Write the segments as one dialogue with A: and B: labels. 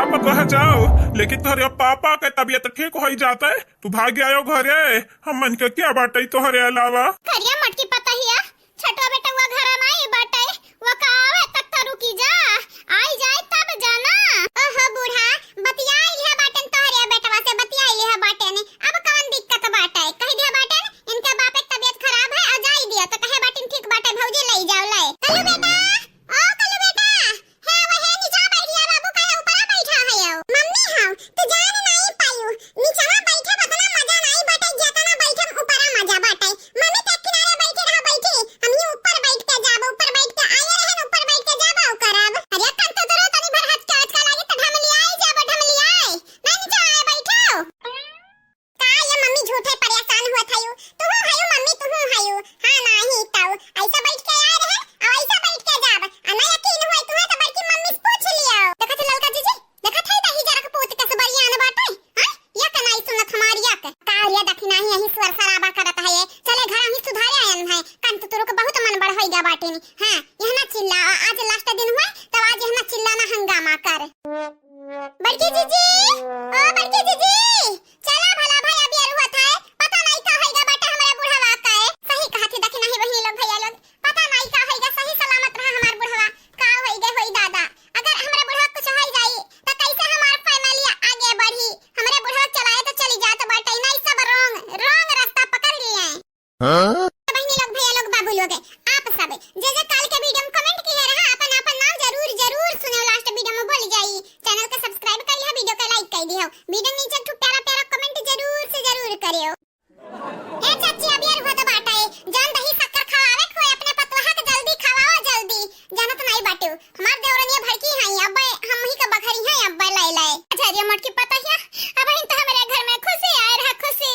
A: पापा कहा जाओ, लेकिन तोहरे पापा के तबीयत ठीक हो जाता है। तू भाग आयो घरे, हम मन के क्या बाटे तोहरे अलावा।
B: करिया मटकी पता हिया छठवा बेटा हुआ घर में बाटे, वो कावे तक तो रुकी जा, आई जाए तब जाना। ओहो बूढ़ा बतियाई लिया बाटन तोहरे बेटवा से, बतियाई लिया बाटे ने, अब कौन दिक्कत बाटे? कह दिया बाटन इनका बाप की तबीयत खराब है, आ जाई दिया तो कहे बाटन ठीक बाटे, भौजी ले जाओ ले। कल्लू बेटा, ओ कल्लू बेटा, है वहे नीचे बैठिया, बाबू का ऊपर बैठा है यो। मम्मी हां तू जान नहीं पायू, नीचे बैठे बतना मजा नहीं बाटे, जेतना बैठे ऊपर मजा बाटे। मम्मी के किनारे बैठे रहा, बैठे हम ये ऊपर बैठ के जाब, ऊपर बैठ के आए रहे, ऊपर बैठ के जाब करब। अरे कल तो जरूर तनी भर हाथ के अच्छा लागे तो ढमली आई जाब, ढमली आई नहीं नीचे आए बैठो। का ये मम्मी झूठे परेशान हुआ था यू, तू हायो मम्मी तू हायो, हां नहीं ताऊ ऐसा बैठ के आए रहे और ऐसा बैठ के जाब, अना यकीन होय तू तो बड़की मम्मी से पूछ लियो। देखत ललका जीजी, देखत है दही जरा के पोत के सबरिया न बाटे, हां या का नहीं सुनत हमारी या का ये देखी नहीं यही स्वर खराबा करत है, चले घर ही सुधारे आयन है, कान तो तोरो के बहुत मन बढ़ होई गा बाटे ने। हां यह ना चिल्ला, आज लास्ट दिन हुआ तब आज यह ना चिल्लाना हंगामा कर। बड़की जीजी, ओ बड़की जीजी, चला भला भाई अभी अरुआ था, पता नहीं का होएगा बेटा हमारा बूढ़ा का है। सही कहा थी देखी नहीं बहनी लोग भैया लोग, पता नहीं का होएगा, सही सलामत रहा हमार बूढ़ा का होएगा होई दादा। अगर हमारा बूढ़ा कुछ हो जाई तो कैसे हमार फैमिली आगे बढ़ी? हमारे बूढ़ा चलाए तो चली जात बाटे, नहीं सब रॉन्ग रॉन्ग रास्ता पकड़ लिए। हां बहनी लोग भैया लोग बाबू लोग आप सब जे जे काल के वीडियो में कमेंट किए रहा, अपन अपन नाम जरूर जरूर सुनो, लास्ट वीडियो में बोल जाई। चैनल को सब्सक्राइब कर लिया, वीडियो को लाइक कर दियो, वीडियो नीचे एक प्यारा प्यारा कमेंट जरूर से जरूर करियो। ए चाची अभी यार होता बाटा है, जान दही शक्कर खवावे खोए अपने पतवाहा के जल्दी खवाओ जल्दी, जानत नहीं बाटू हमार देवरनिया भड़की है, अब हम ही का बखरी है, अब ले ले अच्छा ये मटकी पता है। अब इन तो हमारे घर में खुशी आए रहा, खुशी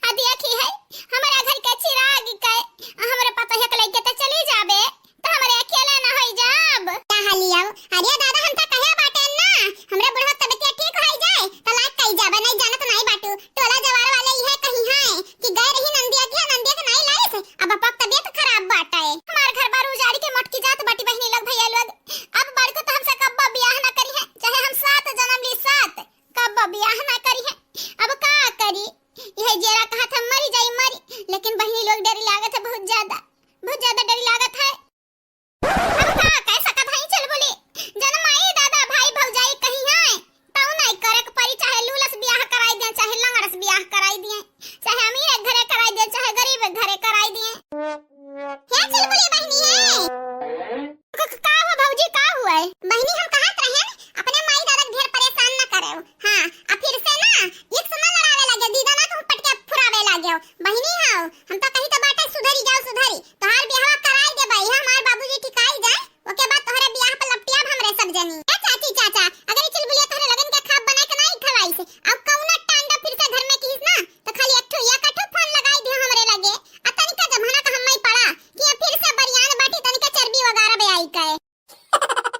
B: आ देखी है हमारा घर के चिराग के हमारे पता है के लेके तो चली जाबे, तो हमारे अकेले ना होई जाब का हालिया। अरे दादा हम तो कहे बाटे ना हमरे बुढ़वा तबीयत ठीक हो जाए तो लाग कई जाबे, नहीं जानत नहीं बाटू टोला जवार वाले ये कहीं है कि गए रही नंदिया के नहीं लाए से, अब अपक तबीयत खराब बाटा है। हमार घर बार उजाड़ी के मटकी जात बाटी बहनी लोग भैया लोग, अब बड़को तो हमसे कब ब्याह ना करी है, चाहे हम 7 जन्म ली 7 कब ब्याह ना करी है, अब का करी? यह जेरा कहा था मरी जाई मरी, लेकिन बहनी लोग डर लागत है, बहुत ज्यादा डर लागत है। अब का कैसा कथा ही चल बोली जन्माई दादा भाई भौजाई कहीं है ताऊ नहीं करे के परी, चाहे लूलस ब्याह कराई दे, चाहे लंगड़स ब्याह कराई दिए, चाहे अमीर घरे कराई दे, चाहे गरीब घरे कराई दिए। क्या चल बोली बहनी है का हुआ भौजी, का हुआ है बहनी? हम कहत रहे अपने माई दादा ढेर परेशान न करे। हां अब फिर से ना एक सुना लड़ावे लगे, दीदा ना तुम पटके फुरावे लगे बहनी। हां हम तो कहीं तो बाटे सुधरी जाओ सुधरी, तोहार ब्याह कराई दे भाई, हमार बाबूजी ठिकाई जाए, ओके बाद तोहरे ब्याह पे लपटिया हमरे सब जनी। ए चाची चाचा अगर चल बुलिया तोहरे लगन के खाब बना के नहीं खवाई से, अब कौना टांडा फिर से घर में कीस ना तो खाली एक ठो या कठो फोन लगाई दियो हमरे लगे, आ तनिका जमाना का हम नहीं पड़ा कि अब फिर से बरियान बाटी तनिका चर्बी वगैरह बे आई कहे।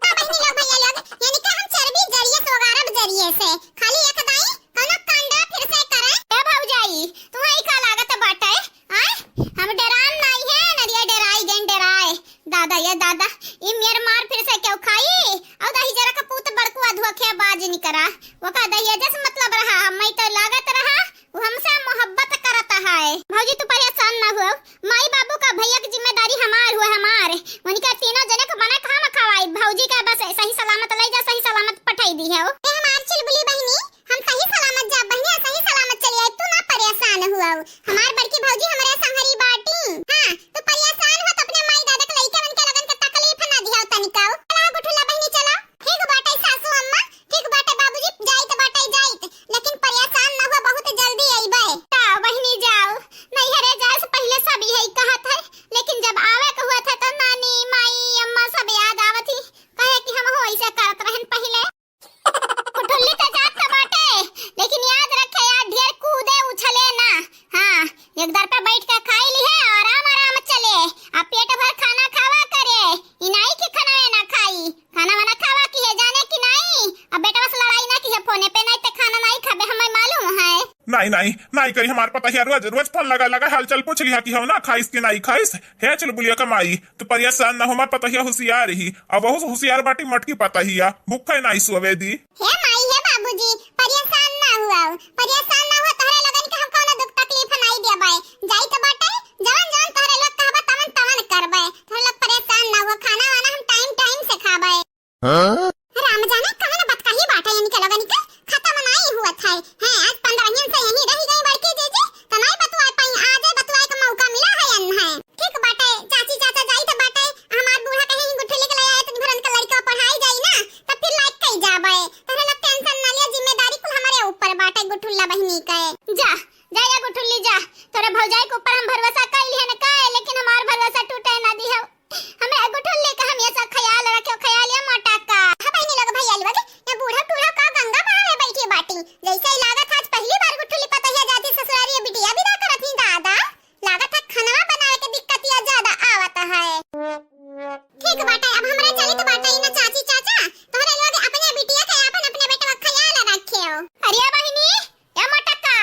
B: बहनी लोग भैया लोग यानी कि हम चर्बी जरिए से वगैरह जरिए से खाली एक दाई कौना कांडा फिर से करे। ए भौजाई तू ही का लागत बाटा है, हां हम डरान नहीं है, नरिया डराई गन डराए दादा ये दादा ई मेर मार फिर से क्यों खाई? और दही जरा का पूत बड़कुआ धोखे बाज नहीं करा, वो का दही जैसे मतलब रहा, मैं तो लागत रहा वो हमसे मोहब्बत करता है। भौजी तू परेशान ना हो, माई बाबू का भैया की जिम्मेदारी हमार हुआ, हमार उनका तीनों जने को बना खा खवाई, भौजी का बस सही सलामत ले जा, सही सलामत पठाई दी है। ए हमार चिलबुली बहनी हम सही सलामत जा बहनी, सही सलामत चली आई, तू ना परेशान हुआ, हमार बड़की भौजी हमारे संगरी बाटी। हां तो परेशान हो तो अपने माई दादा के लइका बन के लगन के तकलीफ ना दिया तनिका। चला गुठुला बहनी चला, ठीक बाटे सासू अम्मा, ठीक बाटे बाबूजी जाइत बाटे जाइत, लेकिन परेशान ना हो, बहुत जल्दी आइबे। ता बहनी जाओ नहीं हरे जाए से पहले सब यही कहत है, लेकिन जब आवे के हुआ था तो नानी माई अम्मा सब याद आवत ही, कहे कि हम हो ऐसे करत रहन पहले। गुठुल्ली तो जात बाटे, लेकिन याद रखे यार ढेर कूदे उछले ना। हां एक दर पे बैठ के खाई ली है, आराम आराम चले, अब पेट भर खाना खावा करे, इनाई की खाना ना खाई, खाना वाना खावा की है जाने की नहीं, अब बेटा बस लड़ाई ना की है फोने पे, नहीं तो खाना नहीं खाबे, हमें मालूम है।
A: नहीं करी हमारे पता है, रोज रोज फोन लगा हालचाल पूछ लिया कि हो ना खाइस कि नहीं खाइस है। चल बुलिया कमाई तो परेशान ना हो, हमारे पता है होशियार ही, अब बहुत होशियार बाटी मटकी पता ही भूखा नहीं सोवे दी।
B: हे माई है दियाओ, परेशान ना हो तोहरे लगन के हम कौनो दुख तकलीफ नहीं देबे। जाई तो बाटे जवन जवन तोहरे लोग कहबा तवन तवन करबे। तोहरे लोग परेशान ना हो, खाना वाना हम टाइम टाइम से खाबे। राम जाने कवन बात कही बाटे यानी के लगन के खत्म नहीं हुआ था। हैं आज 15 दिन से यही रही गई बड़की जीजी, तो नहीं बतवा पाई, आज बतवाए का मौका मिला है या नहीं। ठीक बाटे चाची चाचा जाई तो बाटे हमार बूढ़ा कहीं गुठली के ले आए तो घरन के लड़का पढ़ाई जाई ना तब फिर लाइक कई जाबे। तोहरे लोग टेंशन ना लिया, जिम्मेदारी कुल हमारे ऊपर बाटे गुठुल्ला बहिनी के। जा जा या गुठुल्ली जा, तोरे भौजाई के ऊपर हम भरोसा कइली है न काहे, लेकिन हमार भरोसा टूटे ना दी है। हमें गुठुल्ली का हमेशा ख्याल रखियो, ख्याल या मोटा का। हां बहिनी लोग भैया लोग ये बूढ़ा टूढ़ा का गंगा बहावे बैठी बाटी, जैसे ही लागत आज पहली बार गुठुल्ली पतैया जाती ससुरारी बिटिया भी ना करत ही दादा। लागत है खाना बनावे के दिक्कत या ज्यादा आवत है। ठीक बाटे अब हमरे चली तो बाटे ना चाची चाचा, तोहरे लोग अपने बिटिया के अपन अपने बेटा का ख्याल रखियो। अरे बहिनी या मोटा का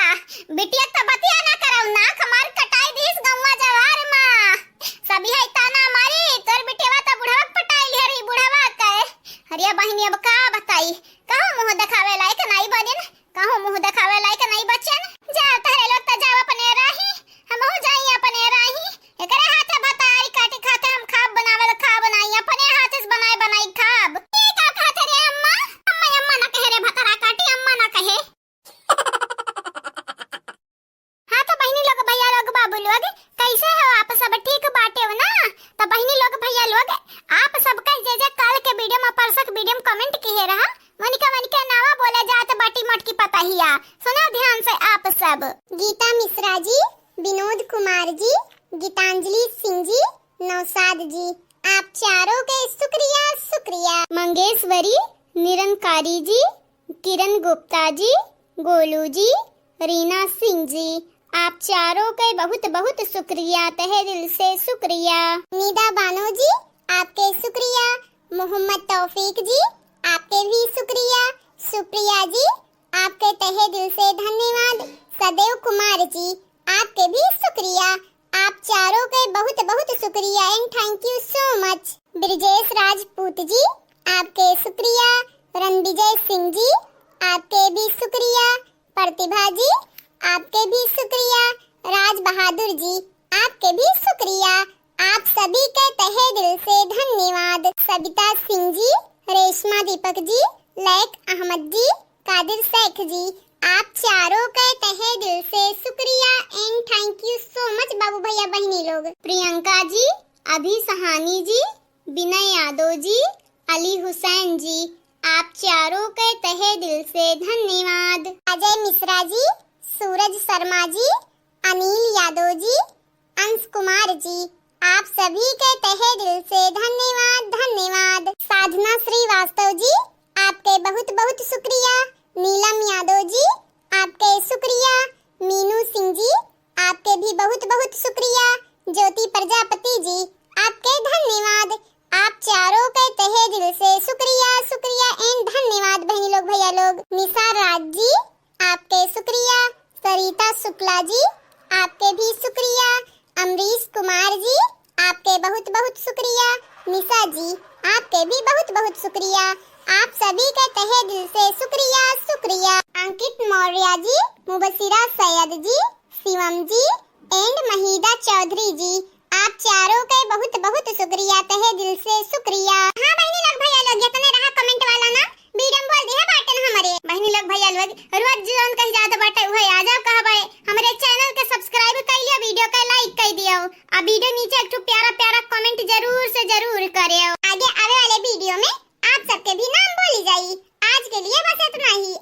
B: बिटिया तो बतिया ना कराऊ ना, हमार कटाई दिस गंवा जवार मां सभी है ताना मारी तोर बिटिया तो बुढ़वा पटाई ले रही बुढ़वा के। अरे बहिनी अब का बताई, कहूं मुंह दिखावे लायक नहीं बदन, कहूं मुंह दिखावे लायक नहीं बचन। जा तोहरे लोग तो जाव अपने राही, हम हो जाई अपने राही। एकरे हाथे भताई काटी खाते हम खाब बनावे तो खा बनाई, अपने हाथ से बनाए बनाई खाब। की का खाते रे अम्मा, अम्मा अम्मा ना कहे रे भतरा काटी, अम्मा ना कहे। हाँ तो बहिनी लोग भैया लोग बाबू लोग कैसे हो आप सब, ठीक बाटे हो ना। तो बहिनी लोग भैया लोग आप सबका जे जे काल के वीडियो में परसक वीडियो में कमेंट किए रहा मनिका नावा बोले जात बाटी मटकी पताहिया, सुनो ध्यान से आप सब। गीता मिश्रा जी, विनोद कुमार जी, गीतांजलि सिंह जी, नौसाद जी, आप चारों के शुक्रिया शुक्रिया। मंगेश्वरी, निरंकारी जी, किरण गुप्ता जी, गोलू जी, रीना सिंह जी, आप चारों के बहुत बहुत शुक्रिया, तहे दिल से शुक्रिया। निदा बानो जी आपके शुक्रिया। मोहम्मद तौफीक जी आपके भी शुक्रिया। सुप्रिया जी आपके तहे दिल से धन्यवाद। सदैव कुमार जी आपके भी शुक्रिया। आप चारों के बहुत बहुत शुक्रिया and thank you so much. Brijesh Rajput ji आपके शुक्रिया। रणविजय सिंह जी आपके भी शुक्रिया। प्रतिभा जी आपके भी शुक्रिया। राज बहादुर जी आपके भी शुक्रिया। आप सभी के तहे दिल से धन्यवाद। सबिता सिंह जी, रेशमा दीपक जी, लैक अहमद जी, कादिर शेख जी, आप चारों के तहे दिल से शुक्रिया and thank you so much बाबू भैया बहनी लोग। प्रियंका जी, अभी सहानी जी, विनय यादव जी, अली हुसैन जी, आप चारों के तहे दिल से धन्यवाद। अजय मिश्रा जी, सूरज शर्मा जी, अनिल यादव जी, अंश कुमार जी, आप सभी के तहे दिल से धन्यवाद धन्यवाद। साधना श्रीवास्तव जी आपके बहुत बहुत शुक्रिया। नीलम यादव जी आपके शुक्रिया। मीनू सिंह जी आपके भी बहुत बहुत शुक्रिया। ज्योति प्रजापति जी आपके धन्यवाद। आप चारों के तहे दिल से शुक्रिया शुक्रिया एंड धन्यवाद बहनी लोग भैया लोग। निसार राज जी आपके शुक्रिया। सरिता शुक्ला जी आपके भी शुक्रिया। अमरीश कुमार जी आपके बहुत बहुत शुक्रिया। निशा जी आपके भी बहुत बहुत शुक्रिया। आप सभी के तहे दिल से शुक्रिया शुक्रिया। अंकित मौर्य जी, मुबशिरा सैयद जी, शिवम जी एंड महिदा चौधरी जी, आप चारों के बहुत बहुत शुक्रिया, तहे दिल से शुक्रिया। हाँ बहनी लोग भैया लोग जितने रहा कमेंट वाला ना वीडियो में बोल दिया बाटन हमारे बहनी लोग भैया लोग रोज जोन कहीं ज्यादा बाटे हुए आ जाओ कहबे हमारे चैनल के सब्सक्राइब कर लियो, वीडियो का लाइक कर दियो और वीडियो नीचे एक प्यारा प्यारा कमेंट जरूर से जरूर करियो। आगे आने वाले वीडियो में आप सबके भी नाम बोली जाई। आज के लिए बस इतना ही।